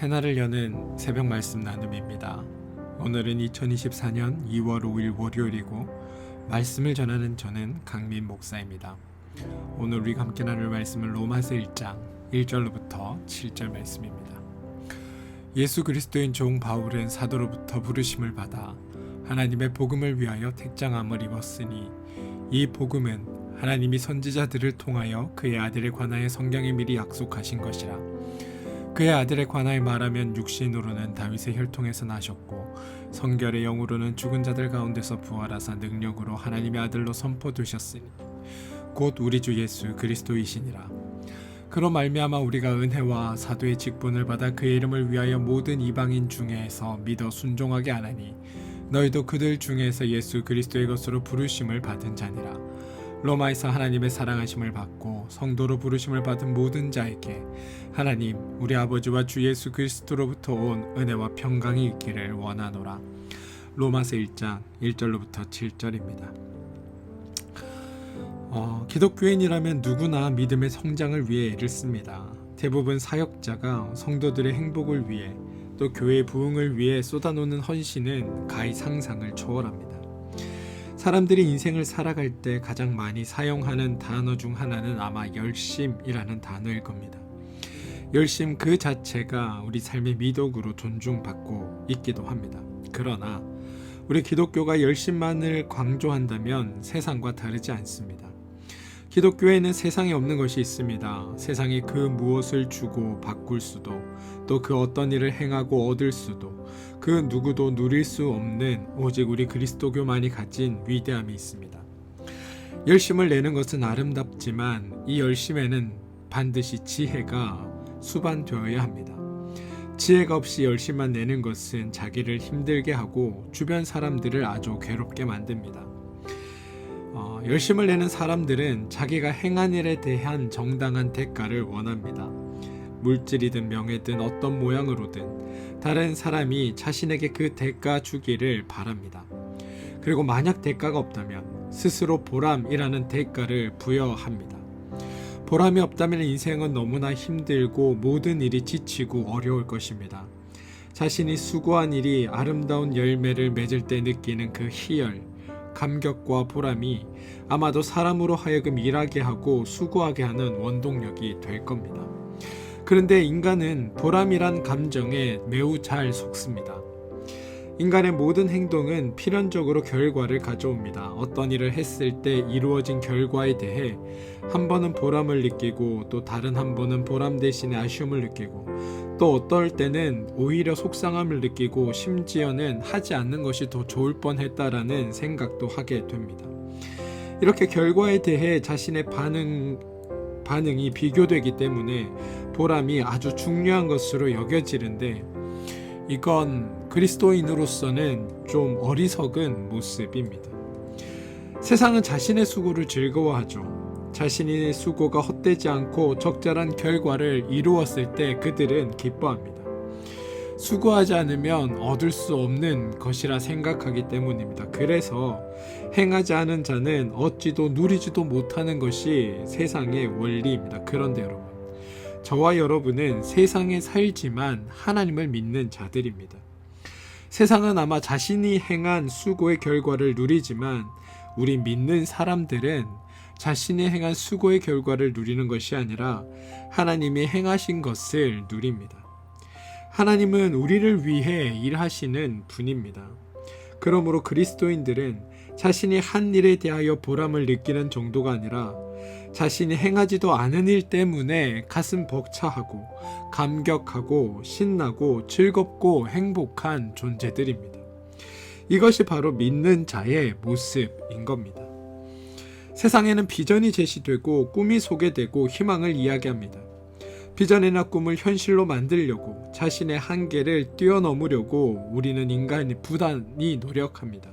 새날을 여는 새벽 말씀 나눔입니다. 오늘은 2024년 2월 5일 월요일이고 말씀을 전하는 저는 강민 목사입니다. 오늘 우리가 함께 나눌 말씀은 로마서 1장 1절로부터 7절 말씀입니다. 예수 그리스도인 종 바울은 사도로부터 부르심을 받아 하나님의 복음을 위하여 택장함을 입었으니 이 복음은 하나님이 선지자들을 통하여 그의 아들에 관하여 성경에 미리 약속하신 것이라. 그의 아들에 관하여 말하면 육신으로는 다윗의 혈통에서 나셨고 성결의 영으로는 죽은 자들 가운데서 부활하사 능력으로 하나님의 아들로 선포되셨으니 곧 우리 주 예수 그리스도이시니라. 그로 말미암아 우리가 은혜와 사도의 직분을 받아 그의 이름을 위하여 모든 이방인 중에서 믿어 순종하게 하나니 너희도 그들 중에서 예수 그리스도의 것으로 부르심을 받은 자니라. 로마에서 하나님의 사랑하심을 받고 성도로 부르심을 받은 모든 자에게 하나님 우리 아버지와 주 예수 그리스도로부터 온 은혜와 평강이 있기를 원하노라. 로마서 1장 1절로부터 7절입니다. 기독교인이라면 누구나 믿음의 성장을 위해 애를 씁니다. 대부분 사역자가 성도들의 행복을 위해 또 교회의 부흥을 위해 쏟아놓는 헌신은 가히 상상을 초월합니다. 사람들이 인생을 살아갈 때 가장 많이 사용하는 단어 중 하나는 아마 열심이라는 단어일 겁니다. 열심 그 자체가 우리 삶의 미덕으로 존중받고 있기도 합니다. 그러나 우리 기독교가 열심만을 강조한다면 세상과 다르지 않습니다. 기독교에는 세상에 없는 것이 있습니다. 세상이 그 무엇을 주고 바꿀 수도 또 그 어떤 일을 행하고 얻을 수도 그 누구도 누릴 수 없는 오직 우리 그리스도교만이 가진 위대함이 있습니다. 열심을 내는 것은 아름답지만 이 열심에는 반드시 지혜가 수반되어야 합니다. 지혜가 없이 열심만 내는 것은 자기를 힘들게 하고 주변 사람들을 아주 괴롭게 만듭니다. 열심을 내는 사람들은 자기가 행한 일에 대한 정당한 대가를 원합니다. 물질이든 명예든 어떤 모양으로든 다른 사람이 자신에게 그 대가 주기를 바랍니다. 그리고 만약 대가가 없다면 스스로 보람이라는 대가를 부여합니다. 보람이 없다면 인생은 너무나 힘들고 모든 일이 지치고 어려울 것입니다. 자신이 수고한 일이 아름다운 열매를 맺을 때 느끼는 그 희열, 감격과 보람이 아마도 사람으로 하여금 일하게 하고 수고하게 하는 원동력이 될 겁니다. 그런데 인간은 보람이란 감정에 매우 잘 속습니다. 인간의 모든 행동은 필연적으로 결과를 가져옵니다. 어떤 일을 했을 때 이루어진 결과에 대해 한 번은 보람을 느끼고 또 다른 한 번은 보람 대신에 아쉬움을 느끼고 또 어떨 때는 오히려 속상함을 느끼고 심지어는 하지 않는 것이 더 좋을 뻔했다라는 생각도 하게 됩니다. 이렇게 결과에 대해 자신의 반응이 비교되기 때문에 보람이 아주 중요한 것으로 여겨지는데 이건 그리스도인으로서는 좀 어리석은 모습입니다. 세상은 자신의 수고를 즐거워하죠. 자신의 수고가 헛되지 않고 적절한 결과를 이루었을 때 그들은 기뻐합니다. 수고하지 않으면 얻을 수 없는 것이라 생각하기 때문입니다. 그래서 행하지 않은 자는 얻지도 누리지도 못하는 것이 세상의 원리입니다. 그런데 여러분, 저와 여러분은 세상에 살지만 하나님을 믿는 자들입니다. 세상은 아마 자신이 행한 수고의 결과를 누리지만 우리 믿는 사람들은 자신이 행한 수고의 결과를 누리는 것이 아니라 하나님이 행하신 것을 누립니다. 하나님은 우리를 위해 일하시는 분입니다. 그러므로 그리스도인들은 자신이 한 일에 대하여 보람을 느끼는 정도가 아니라 자신이 행하지도 않은 일 때문에 가슴 벅차하고 감격하고 신나고 즐겁고 행복한 존재들입니다. 이것이 바로 믿는 자의 모습인 겁니다. 세상에는 비전이 제시되고 꿈이 소개되고 희망을 이야기합니다. 비전이나 꿈을 현실로 만들려고 자신의 한계를 뛰어넘으려고 우리는 인간이 부단히 노력합니다.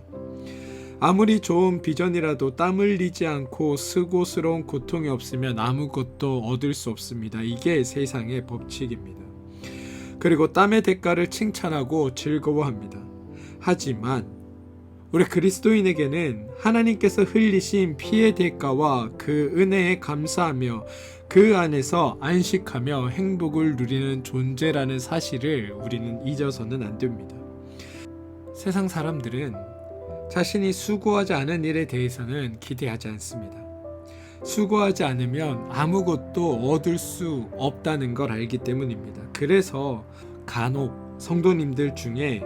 아무리 좋은 비전이라도 땀 흘리지 않고 스고스러운 고통이 없으면 아무것도 얻을 수 없습니다. 이게 세상의 법칙입니다. 그리고 땀의 대가를 칭찬하고 즐거워합니다. 하지만 우리 그리스도인에게는 하나님께서 흘리신 피의 대가와 그 은혜에 감사하며 그 안에서 안식하며 행복을 누리는 존재라는 사실을 우리는 잊어서는 안 됩니다. 세상 사람들은 자신이 수고하지 않은 일에 대해서는 기대하지 않습니다. 수고하지 않으면 아무것도 얻을 수 없다는 걸 알기 때문입니다. 그래서 간혹 성도님들 중에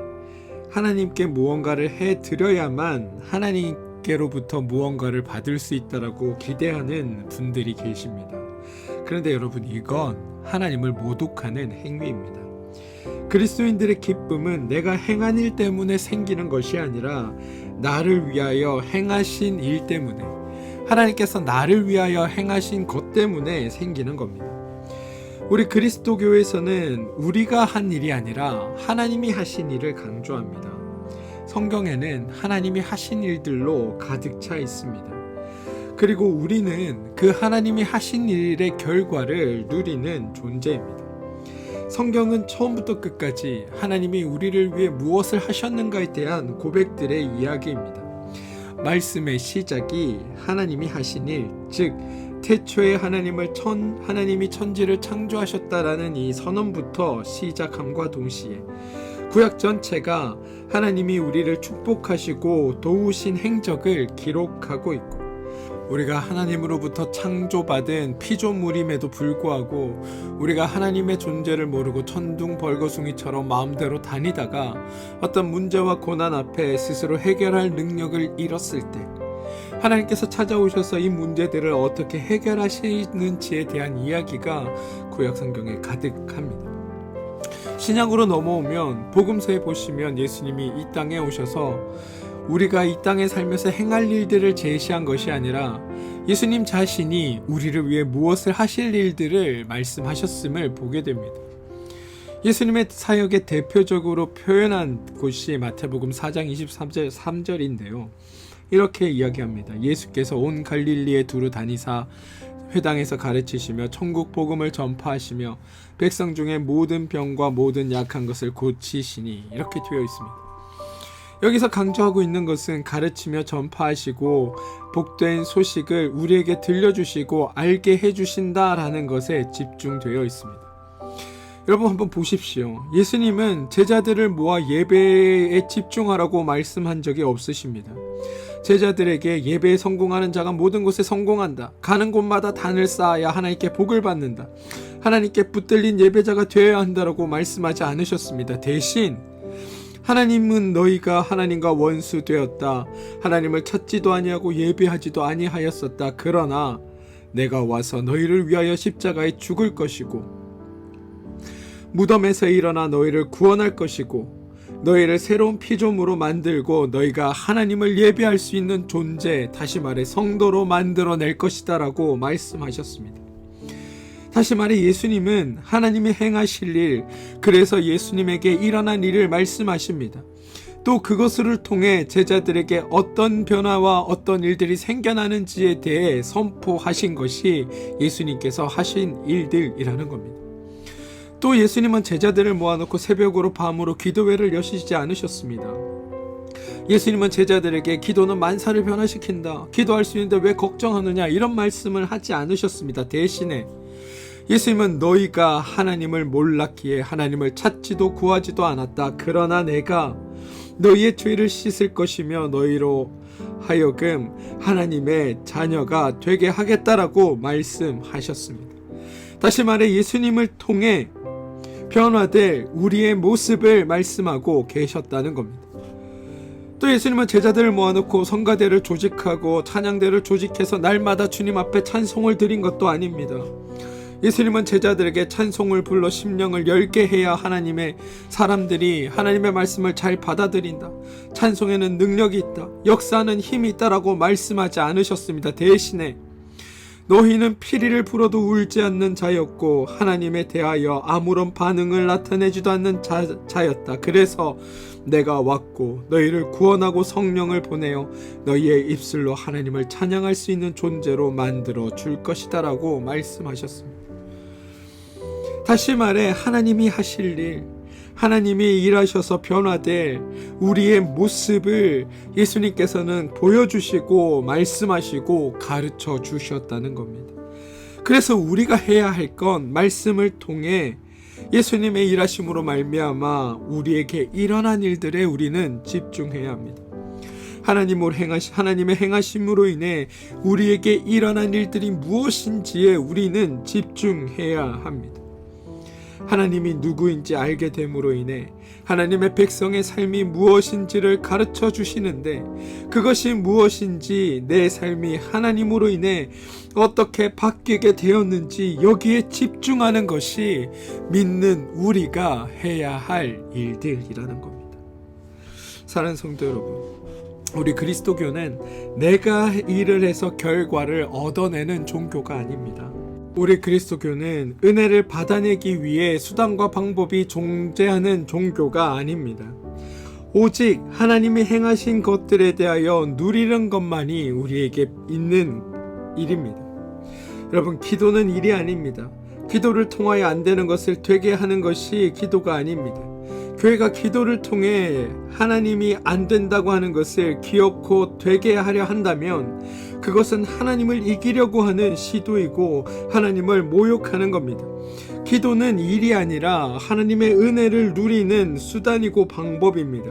하나님께 무언가를 해드려야만 하나님께로부터 무언가를 받을 수 있다라고 기대하는 분들이 계십니다. 그런데 여러분, 이건 하나님을 모독하는 행위입니다. 그리스도인들의 기쁨은 내가 행한 일 때문에 생기는 것이 아니라 나를 위하여 행하신 일 때문에, 하나님께서 나를 위하여 행하신 것 때문에 생기는 겁니다. 우리 그리스도교에서는 우리가 한 일이 아니라 하나님이 하신 일을 강조합니다. 성경에는 하나님이 하신 일들로 가득 차 있습니다. 그리고 우리는 그 하나님이 하신 일의 결과를 누리는 존재입니다. 성경은 처음부터 끝까지 하나님이 우리를 위해 무엇을 하셨는가에 대한 고백들의 이야기입니다. 말씀의 시작이 하나님이 하신 일, 즉 태초에 하나님이 천지를 창조하셨다라는 이 선언부터 시작함과 동시에 구약 전체가 하나님이 우리를 축복하시고 도우신 행적을 기록하고 있고, 우리가 하나님으로부터 창조받은 피조물임에도 불구하고 우리가 하나님의 존재를 모르고 천둥벌거숭이처럼 마음대로 다니다가 어떤 문제와 고난 앞에 스스로 해결할 능력을 잃었을 때 하나님께서 찾아오셔서 이 문제들을 어떻게 해결하시는지에 대한 이야기가 구약 성경에 가득합니다. 신약으로 넘어오면 복음서에 보시면 예수님이 이 땅에 오셔서 우리가 이 땅에 살면서 행할 일들을 제시한 것이 아니라 예수님 자신이 우리를 위해 무엇을 하실 일들을 말씀하셨음을 보게 됩니다. 예수님의 사역의 대표적으로 표현한 곳이 마태복음 4장 23절인데요. 이렇게 이야기합니다. 예수께서 온 갈릴리에 두루 다니사 회당에서 가르치시며 천국 복음을 전파하시며 백성 중에 모든 병과 모든 약한 것을 고치시니, 이렇게 되어 있습니다. 여기서 강조하고 있는 것은 가르치며 전파하시고 복된 소식을 우리에게 들려주시고 알게 해주신다라는 것에 집중되어 있습니다. 여러분 한번 보십시오. 예수님은 제자들을 모아 예배에 집중하라고 말씀한 적이 없으십니다. 제자들에게 예배에 성공하는 자가 모든 곳에 성공한다, 가는 곳마다 단을 쌓아야 하나님께 복을 받는다, 하나님께 붙들린 예배자가 되어야 한다라고 말씀하지 않으셨습니다. 대신 하나님은 너희가 하나님과 원수 되었다, 하나님을 찾지도 아니하고 예배하지도 아니하였었다, 그러나 내가 와서 너희를 위하여 십자가에 죽을 것이고 무덤에서 일어나 너희를 구원할 것이고 너희를 새로운 피조물로 만들고 너희가 하나님을 예배할 수 있는 존재, 다시 말해 성도로 만들어낼 것이다 라고 말씀하셨습니다. 다시 말해 예수님은 하나님이 행하실 일, 그래서 예수님에게 일어난 일을 말씀하십니다. 또 그것을 통해 제자들에게 어떤 변화와 어떤 일들이 생겨나는지에 대해 선포하신 것이 예수님께서 하신 일들이라는 겁니다. 또 예수님은 제자들을 모아놓고 새벽으로 밤으로 기도회를 여시지 않으셨습니다. 예수님은 제자들에게 기도는 만사를 변화시킨다, 기도할 수 있는데 왜 걱정하느냐, 이런 말씀을 하지 않으셨습니다. 대신에 예수님은 너희가 하나님을 몰랐기에 하나님을 찾지도 구하지도 않았다, 그러나 내가 너희의 죄를 씻을 것이며 너희로 하여금 하나님의 자녀가 되게 하겠다라고 말씀하셨습니다. 다시 말해 예수님을 통해 변화될 우리의 모습을 말씀하고 계셨다는 겁니다. 또 예수님은 제자들을 모아놓고 성가대를 조직하고 찬양대를 조직해서 날마다 주님 앞에 찬송을 드린 것도 아닙니다. 예수님은 제자들에게 찬송을 불러 심령을 열게 해야 하나님의 사람들이 하나님의 말씀을 잘 받아들인다, 찬송에는 능력이 있다, 역사하는 힘이 있다라고 말씀하지 않으셨습니다. 대신에 너희는 피리를 불어도 울지 않는 자였고 하나님에 대하여 아무런 반응을 나타내지도 않는 자였다. 그래서 내가 왔고 너희를 구원하고 성령을 보내어 너희의 입술로 하나님을 찬양할 수 있는 존재로 만들어 줄 것이다 라고 말씀하셨습니다. 다시 말해 하나님이 하실 일, 하나님이 일하셔서 변화될 우리의 모습을 예수님께서는 보여주시고 말씀하시고 가르쳐 주셨다는 겁니다. 그래서 우리가 해야 할 건 말씀을 통해 예수님의 일하심으로 말미암아 우리에게 일어난 일들에 우리는 집중해야 합니다. 하나님의 행하심으로 인해 우리에게 일어난 일들이 무엇인지에 우리는 집중해야 합니다. 하나님이 누구인지 알게 됨으로 인해 하나님의 백성의 삶이 무엇인지를 가르쳐 주시는데, 그것이 무엇인지, 내 삶이 하나님으로 인해 어떻게 바뀌게 되었는지 여기에 집중하는 것이 믿는 우리가 해야 할 일들이라는 겁니다. 사랑하는 성도 여러분, 우리 그리스도교는 내가 일을 해서 결과를 얻어내는 종교가 아닙니다. 우리 그리스도교는 은혜를 받아내기 위해 수단과 방법이 존재하는 종교가 아닙니다. 오직 하나님이 행하신 것들에 대하여 누리는 것만이 우리에게 있는 일입니다. 여러분, 기도는 일이 아닙니다. 기도를 통하여 안 되는 것을 되게 하는 것이 기도가 아닙니다. 교회가 기도를 통해 하나님이 안 된다고 하는 것을 기어코 되게 하려 한다면 그것은 하나님을 이기려고 하는 시도이고 하나님을 모욕하는 겁니다. 기도는 일이 아니라 하나님의 은혜를 누리는 수단이고 방법입니다.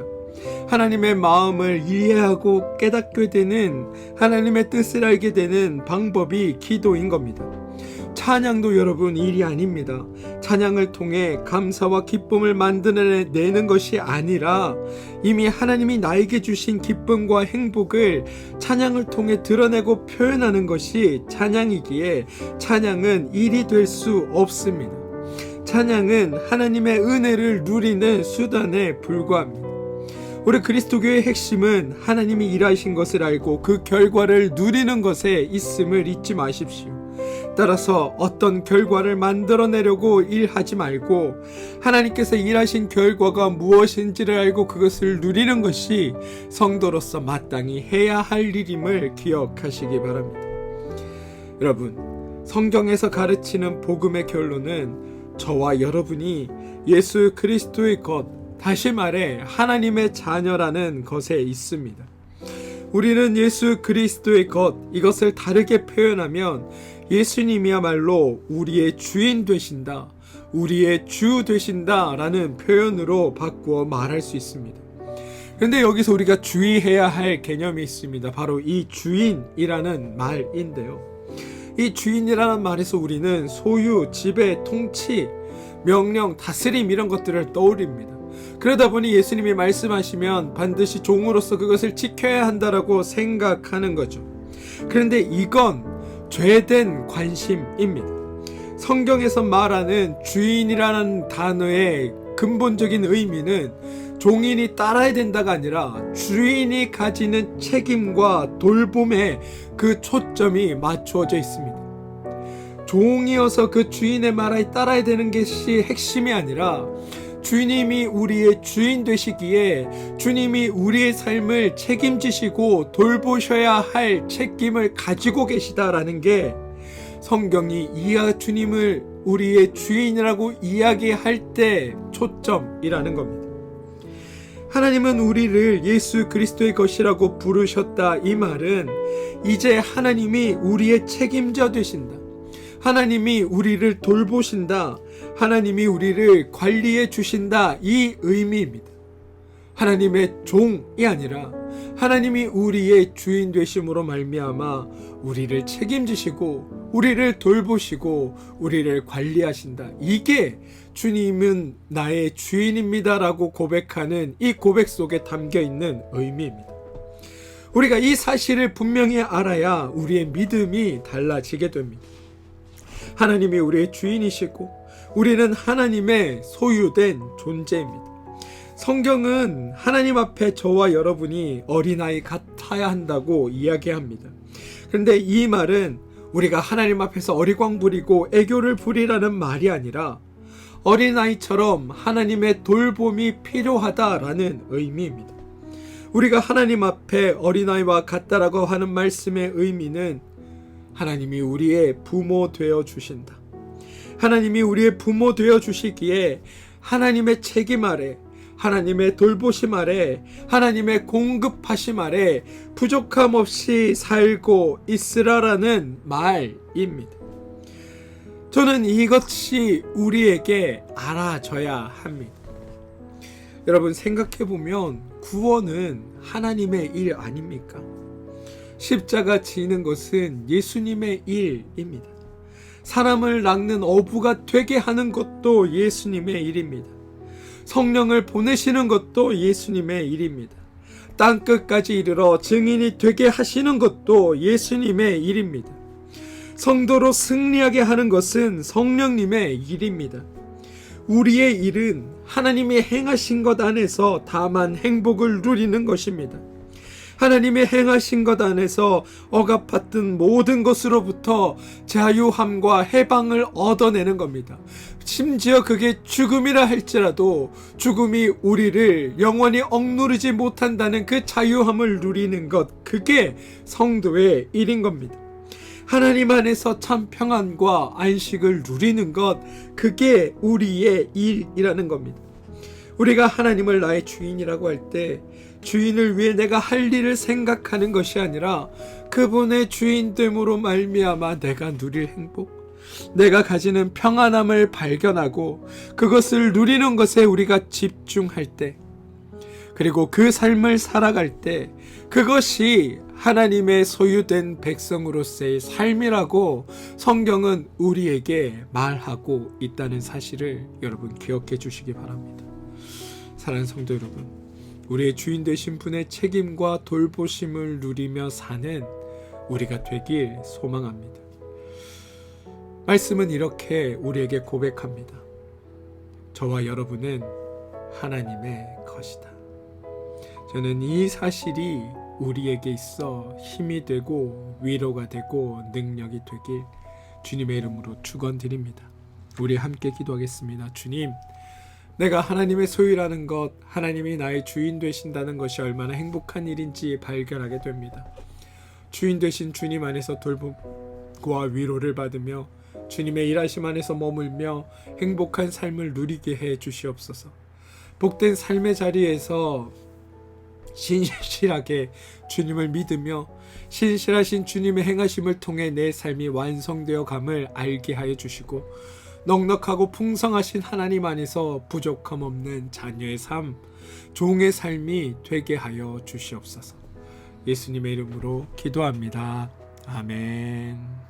하나님의 마음을 이해하고 깨닫게 되는, 하나님의 뜻을 알게 되는 방법이 기도인 겁니다. 찬양도 여러분 일이 아닙니다. 찬양을 통해 감사와 기쁨을 만들어내는 것이 아니라 이미 하나님이 나에게 주신 기쁨과 행복을 찬양을 통해 드러내고 표현하는 것이 찬양이기에 찬양은 일이 될 수 없습니다. 찬양은 하나님의 은혜를 누리는 수단에 불과합니다. 우리 그리스도교의 핵심은 하나님이 일하신 것을 알고 그 결과를 누리는 것에 있음을 잊지 마십시오. 따라서 어떤 결과를 만들어내려고 일하지 말고 하나님께서 일하신 결과가 무엇인지를 알고 그것을 누리는 것이 성도로서 마땅히 해야 할 일임을 기억하시기 바랍니다. 여러분, 성경에서 가르치는 복음의 결론은 저와 여러분이 예수 그리스도의 것, 다시 말해 하나님의 자녀라는 것에 있습니다. 우리는 예수 그리스도의 것, 이것을 다르게 표현하면 예수님이야말로 우리의 주인 되신다, 우리의 주 되신다 라는 표현으로 바꾸어 말할 수 있습니다. 그런데 여기서 우리가 주의해야 할 개념이 있습니다. 바로 이 주인이라는 말인데요. 이 주인이라는 말에서 우리는 소유, 지배, 통치, 명령, 다스림 이런 것들을 떠올립니다. 그러다 보니 예수님이 말씀하시면 반드시 종으로서 그것을 지켜야 한다라고 생각하는 거죠. 그런데 이건 죄된 관심입니다. 성경에서 말하는 주인이라는 단어의 근본적인 의미는 종인이 따라야 된다가 아니라 주인이 가지는 책임과 돌봄에 그 초점이 맞추어져 있습니다. 종이어서 그 주인의 말에 따라야 되는 것이 핵심이 아니라 주님이 우리의 주인 되시기에 주님이 우리의 삶을 책임지시고 돌보셔야 할 책임을 가지고 계시다라는 게 성경이 주님을 우리의 주인이라고 이야기할 때 초점이라는 겁니다. 하나님은 우리를 예수 그리스도의 것이라고 부르셨다. 이 말은 이제 하나님이 우리의 책임자 되신다, 하나님이 우리를 돌보신다, 하나님이 우리를 관리해 주신다, 이 의미입니다. 하나님의 종이 아니라 하나님이 우리의 주인 되심으로 말미암아 우리를 책임지시고 우리를 돌보시고 우리를 관리하신다. 이게 주님은 나의 주인입니다 라고 고백하는 이 고백 속에 담겨있는 의미입니다. 우리가 이 사실을 분명히 알아야 우리의 믿음이 달라지게 됩니다. 하나님이 우리의 주인이시고 우리는 하나님의 소유된 존재입니다. 성경은 하나님 앞에 저와 여러분이 어린아이 같아야 한다고 이야기합니다. 그런데 이 말은 우리가 하나님 앞에서 어리광 부리고 애교를 부리라는 말이 아니라 어린아이처럼 하나님의 돌봄이 필요하다라는 의미입니다. 우리가 하나님 앞에 어린아이와 같다라고 하는 말씀의 의미는 하나님이 우리의 부모 되어 주신다, 하나님이 우리의 부모 되어 주시기에 하나님의 책임 아래, 하나님의 돌보심 아래, 하나님의 공급하심 아래 부족함 없이 살고 있으라라는 말입니다. 저는 이것이 우리에게 알아져야 합니다. 여러분 생각해보면 구원은 하나님의 일 아닙니까? 십자가 지는 것은 예수님의 일입니다. 사람을 낚는 어부가 되게 하는 것도 예수님의 일입니다. 성령을 보내시는 것도 예수님의 일입니다. 땅끝까지 이르러 증인이 되게 하시는 것도 예수님의 일입니다. 성도로 승리하게 하는 것은 성령님의 일입니다. 우리의 일은 하나님이 행하신 것 안에서 다만 행복을 누리는 것입니다. 하나님이 행하신 것 안에서 억압받던 모든 것으로부터 자유함과 해방을 얻어내는 겁니다. 심지어 그게 죽음이라 할지라도 죽음이 우리를 영원히 억누르지 못한다는 그 자유함을 누리는 것, 그게 성도의 일인 겁니다. 하나님 안에서 참 평안과 안식을 누리는 것, 그게 우리의 일이라는 겁니다. 우리가 하나님을 나의 주인이라고 할 때 주인을 위해 내가 할 일을 생각하는 것이 아니라 그분의 주인됨으로 말미암아 내가 누릴 행복, 내가 가지는 평안함을 발견하고 그것을 누리는 것에 우리가 집중할 때, 그리고 그 삶을 살아갈 때 그것이 하나님의 소유된 백성으로서의 삶이라고 성경은 우리에게 말하고 있다는 사실을 여러분 기억해 주시기 바랍니다. 사랑하는 성도 여러분, 우리의 주인 되신 분의 책임과 돌보심을 누리며 사는 우리가 되길 소망합니다. 말씀은 이렇게 우리에게 고백합니다. 저와 여러분은 하나님의 것이다. 저는 이 사실이 우리에게 있어 힘이 되고 위로가 되고 능력이 되길 주님의 이름으로 축원드립니다. 우리 함께 기도하겠습니다. 주님, 내가 하나님의 소유라는 것, 하나님이 나의 주인 되신다는 것이 얼마나 행복한 일인지 발견하게 됩니다. 주인 되신 주님 안에서 돌봄과 위로를 받으며 주님의 일하심 안에서 머물며 행복한 삶을 누리게 해 주시옵소서. 복된 삶의 자리에서 신실하게 주님을 믿으며 신실하신 주님의 행하심을 통해 내 삶이 완성되어 감을 알게 하여 주시고, 넉넉하고 풍성하신 하나님 안에서 부족함 없는 자녀의 삶, 종의 삶이 되게 하여 주시옵소서. 예수님의 이름으로 기도합니다. 아멘.